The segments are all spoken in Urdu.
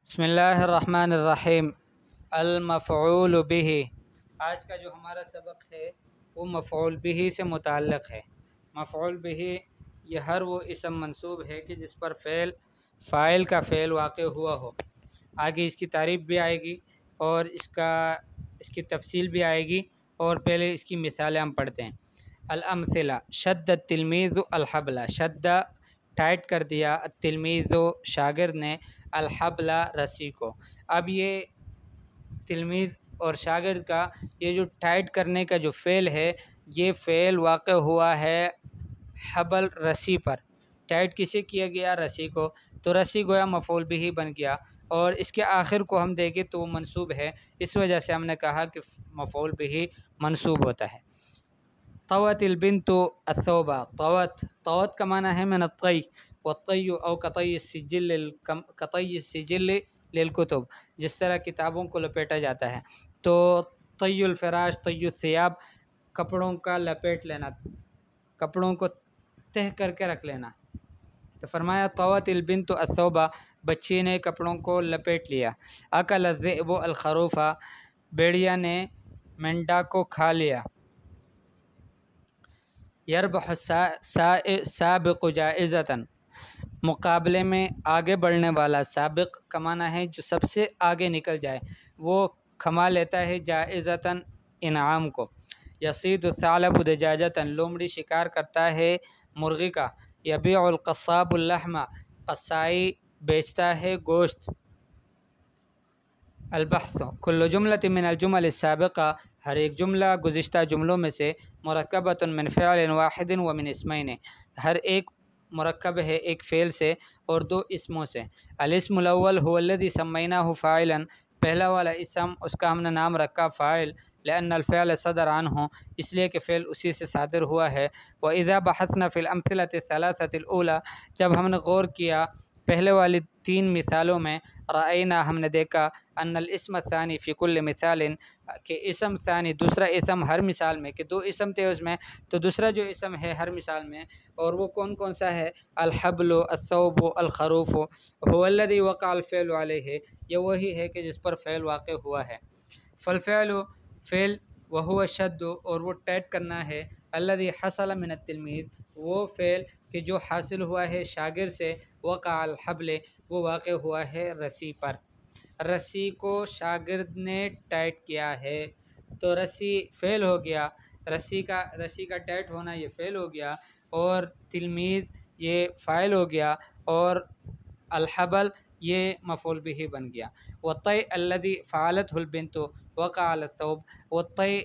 بسم اللہ الرحمن الرحیم۔ المفعول به، آج کا جو ہمارا سبق ہے وہ مفعول به سے متعلق ہے۔ مفعول به یہ ہر وہ اسم منصوب ہے کہ جس پر فاعل کا فعل واقع ہوا ہو۔ آگے اس کی تعریف بھی آئے گی اور اس کی تفصیل بھی آئے گی، اور پہلے اس کی مثالیں ہم پڑھتے ہیں۔ الامثلہ: شد التلمیذ الحبل، شد ٹائٹ کر دیا، التلمیذ شاگرد نے، الحبل رسی کو۔ اب یہ تلمیذ اور شاگرد کا یہ جو ٹائٹ کرنے کا جو فعل ہے، یہ فعل واقع ہوا ہے حبل رسی پر۔ ٹائٹ کسے کیا گیا؟ رسی کو، تو رسی گویا مفعول بھی بن گیا، اور اس کے آخر کو ہم دیکھیں تو وہ منصوب ہے، اس وجہ سے ہم نے کہا کہ مفعول بھی منصوب ہوتا ہے۔ طوت البنت الثوب، طوت کا معنی ہے من الطی، والطی او قطی السجل للکتب، جس طرح کتابوں کو لپیٹا جاتا ہے۔ تو طی الفراش، طی الثياب، کپڑوں کا لپیٹ لینا، کپڑوں کو تہہ کر کے رکھ لینا۔ تو فرمایا طوت البنت الثوب، بچی نے کپڑوں کو لپیٹ لیا۔ اکل الذئب الخروف، بھیڑیا نے مینڈا کو کھا لیا۔ یربح السابق جائزۃ، مقابلے میں آگے بڑھنے والا، سابق کا معنی ہے جو سب سے آگے نکل جائے، وہ کما لیتا ہے جائزۃ انعام کو۔ یصید الثعلب دجاجۃ، لومڑی شکار کرتا ہے مرغی کا۔ یبیع القصاب اللحم، قصائی بیچتا ہے گوشت۔ البحث: کل جملۃ من الجمل السابقہ، ہر ایک جملہ گزشتہ جملوں میں سے، مرکبۃ من فعل واحد ومن اسمین، ہر ایک مرکب ہے ایک فعل سے اور دو اسموں سے۔ الاسم الاول هو الذي سميناه فاعلا، پہلا والا اسم اس کا ہم نے نام رکھا فاعل، لأن الفعل صدر عنہ، اس لیے کہ فعل اسی سے صادر ہوا ہے۔ وإذا بحثنا في الأمثلة الثلاثة الأولى، جب ہم نے غور کیا پہلے والی تین مثالوں میں، رأینا ہم نے دیکھا، ان الاسم الثانی فی کل مثال، کہ اسم ثانی دوسرا اسم ہر مثال میں، کہ دو اسم تھے اس میں، تو دوسرا جو اسم ہے ہر مثال میں، اور وہ کون کون سا ہے؟ الحبل، الثوب، الخروف، هو الذی وقع الفعل علیہ، یہ وہی ہے کہ جس پر فعل واقع ہوا ہے۔ فالفعل، فعل، وہو شد، اور وہ ٹائٹ کرنا ہے، الذی حصل من التلمیذ، وہ فعل کہ جو حاصل ہوا ہے شاگرد سے، وقع الحبل، وہ واقع ہوا ہے رسی پر۔ رسی کو شاگرد نے ٹائٹ کیا ہے، تو رسی فعل ہو گیا، رسی کا ٹائٹ ہونا یہ فعل ہو گیا، اور تلمیذ یہ فاعل ہو گیا، اور الحبل یہ مفعول به بن گیا۔ والطی الذی فعلته البنت وقع على الثوب، والطی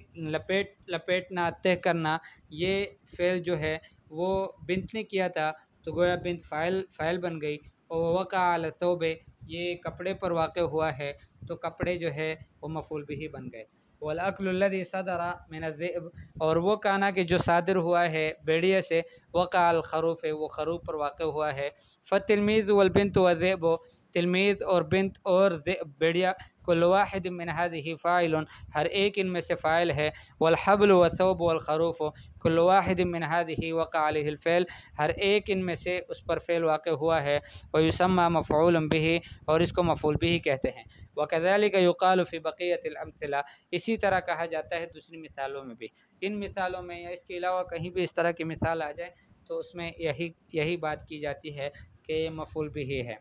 لپیٹنا، تہہ کرنا، یہ فعل جو ہے وہ بنت نے کیا تھا، تو گویا بنت فاعل بن گئی، اور وقع على الثوب یہ کپڑے پر واقع ہوا ہے، تو کپڑے جو ہے وہ مفعول به بن گئے۔ والاکل الذی صدر من الذئب، اور وہ کھانا کہ جو صادر ہوا ہے بھیڑیا سے، وقع الخروف، وہ خروف پر واقع ہوا ہے۔ فالتلمیذ والبنت والذئب، تلمیذ اور بنت اور ذئب بھیڑیا، کل واحد من هذه فاعل، ہر ایک ان میں سے فاعل ہے۔ والحبل والثوب والخروف، کل واحد من هذه وقع عليه الفعل، ہر ایک ان میں سے اس پر فعل واقع ہوا ہے۔ ويسمى مفعول به، اور اس کو مفعول به کہتے ہیں۔ وكذلك يقال في بقية الامثلة، اسی طرح کہا جاتا ہے دوسری مثالوں میں بھی۔ ان مثالوں میں یا اس کے علاوہ کہیں بھی اس طرح کی مثال آ جائے تو اس میں یہی بات کی جاتی ہے کہ یہ مفعول به ہے۔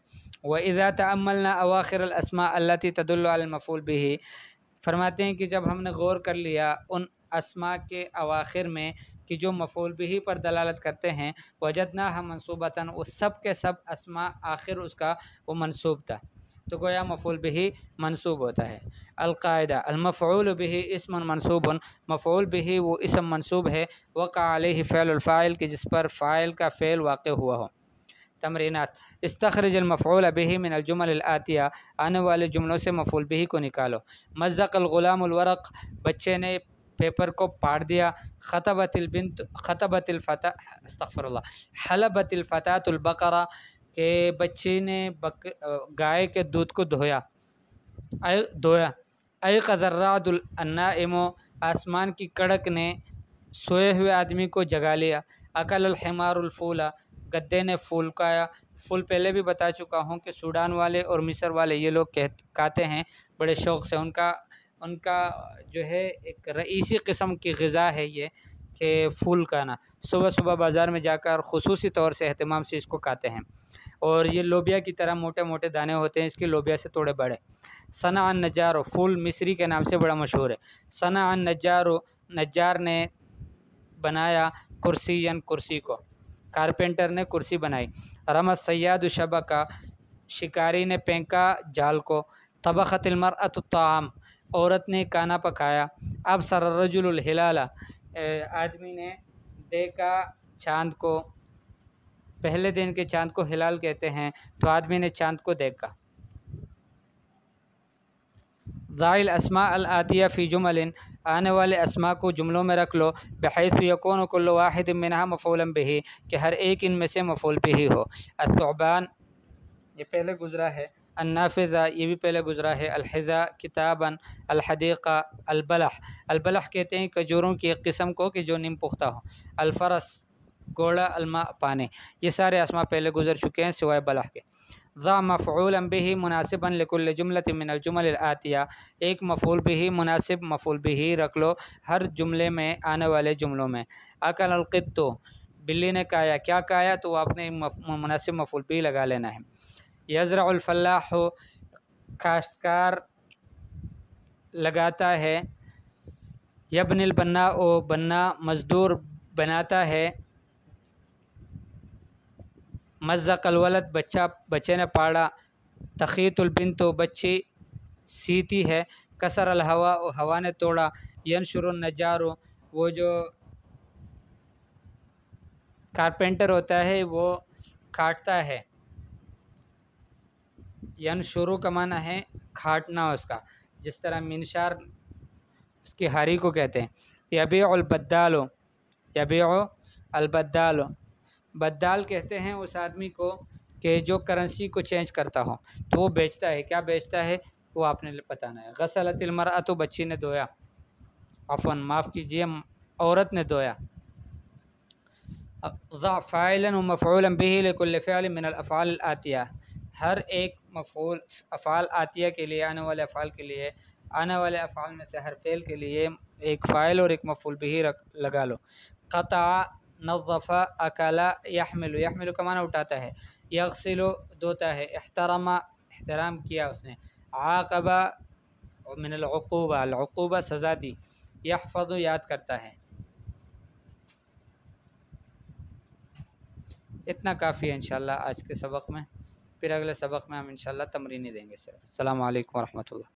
وإذا تأملنا أواخر الأسماء التي تدل على المفعول به، فرماتے ہیں کہ جب ہم نے غور کر لیا ان اسماء کے اواخر میں کہ جو مفعول به پر دلالت کرتے ہیں، وجدناها منصوبة، وہ سب کے سب اسماء آخر اس کا وہ منصوب تھا، تو گویا مفعول به منصوب ہوتا ہے۔ القاعدہ: المفعول به اسم منصوب، مفعول به وہ اسم منصوب ہے، وقع علیہ فعل الفاعل، کہ جس پر فاعل کا فعل واقع ہوا ہو۔ تمرینات: استخرج المفعول به من الجمل الآتیہ، آنے والے جملوں سے مفعول به کو نکالو۔ مزق الغلام الورق، بچے نے پیپر کو پاڑ دیا۔ خطبت البنت، خطبت الفتاة، استغفر اللہ، حلبت الفتاة البقرہ، کہ بچی نے گائے کے دودھ کو دھویا۔ ایقظ الرعد النائم، آسمان کی کڑک نے سوئے ہوئے آدمی کو جگا لیا۔ اکل الحمار الفول، گدے نے پھول کھایا. پھول پہلے بھی بتا چکا ہوں کہ سوڈان والے اور مصر والے یہ لوگ کھاتے ہیں بڑے شوق سے. ان کا جو ہے ایک رئیسی قسم کی غذا ہے یہ کہ پھول کھانا. صبح صبح بازار میں جا کر خصوصی طور سے اہتمام سے اس کو کھاتے ہیں. اور یہ لوبیا کی طرح موٹے موٹے دانے ہوتے ہیں، اس کی لوبیا سے تھوڑے بڑے. صنع النجار، پھول مصری کے نام سے بڑا مشہور ہے. صنع النجار، نجار نے بنایا کرسی کو، کارپینٹر نے کرسی بنائی. رمى الصياد الشبكة، شکاری نے پھینکا جال کو. طبخت المرأة الطعام، عورت نے کھانا پکایا. ابصر الرجل الهلال، آدمی نے دیکھا چاند کو. پہلے دن کے چاند کو ہلال کہتے ہیں، تو آدمی نے چاند کو دیکھا. ضع الاسماء الآتیہ فی جمل، آنے والے اسماء کو جملوں میں رکھ لو. بحیث یکون کل واحد منها مفعولا به، کہ ہر ایک ان میں سے مفعول به ہو. الثعبان، یہ پہلے گزرا ہے. النافذہ، یہ بھی پہلے گزرا ہے. الحذاء، کتابا. الحدیقہ، البلح، البلح کہتے ہیں کھجوروں کی ایک قسم کو کہ جو نیم پختہ ہو. الفرس، گھوڑا. الماء، پانی. یہ سارے اسماء پہلے گزر چکے ہیں سوائے بلح کے. ضع مفعولا به مناسبا لكل جملة من الجمل الآتیہ، ایک مفعول به مناسب مفعول به رکھ لو ہر جملے میں آنے والے جملوں میں. اکل القط، بلی نے کھایا. کیا کھایا تو آپ نے مناسب مفعول به لگا لینا ہے. یزرع الفلاح، کاشتکار لگاتا ہے. یبنی البناء، بنا مزدور بناتا ہے. مزق الولد، بچے نے پاڑا. تخیط البنت، بچی سیتی ہے. کسر الہوا، ہوا نے توڑا. ینشر النجار، وہ جو کارپینٹر ہوتا ہے وہ کاٹتا ہے. ینشرو کا معنی ہے کھاٹنا اس کا، جس طرح منشار اس کی ہاری کو کہتے ہیں. یبیع البدال، یبیع البدال، بدال کہتے ہیں اس آدمی کو کہ جو کرنسی کو چینج کرتا ہو، تو وہ بیچتا ہے. کیا بیچتا ہے وہ آپ نے بتانا ہے. غسلت المرأة، بچی نے دھویا. عفوا، معاف کیجیے، عورت نے دھویا. ضع فاعلا ومفعولا به لكل فعل من الافعال الآتیہ، ہر ایک مفعول افعال آتیہ کے لیے، آنے والے افعال کے لیے، آنے والے افعال میں سے ہر فعل کے لیے ایک فاعل اور ایک مفعول به لگا لو. قطع، نظف، اکل، یحمل، یحمل کا معنی اٹھاتا ہے. یغسل، دھوتا ہے. احترم، احترام کیا اس نے. عاقب من العقوبہ، العقوبہ سزا دی. یحفظ، یاد کرتا ہے. اتنا کافی ہے انشاءاللہ آج کے سبق میں. پھر اگلے سبق میں ہم انشاءاللہ تمرینی دیں گے صرف. السلام علیکم ورحمۃ اللہ.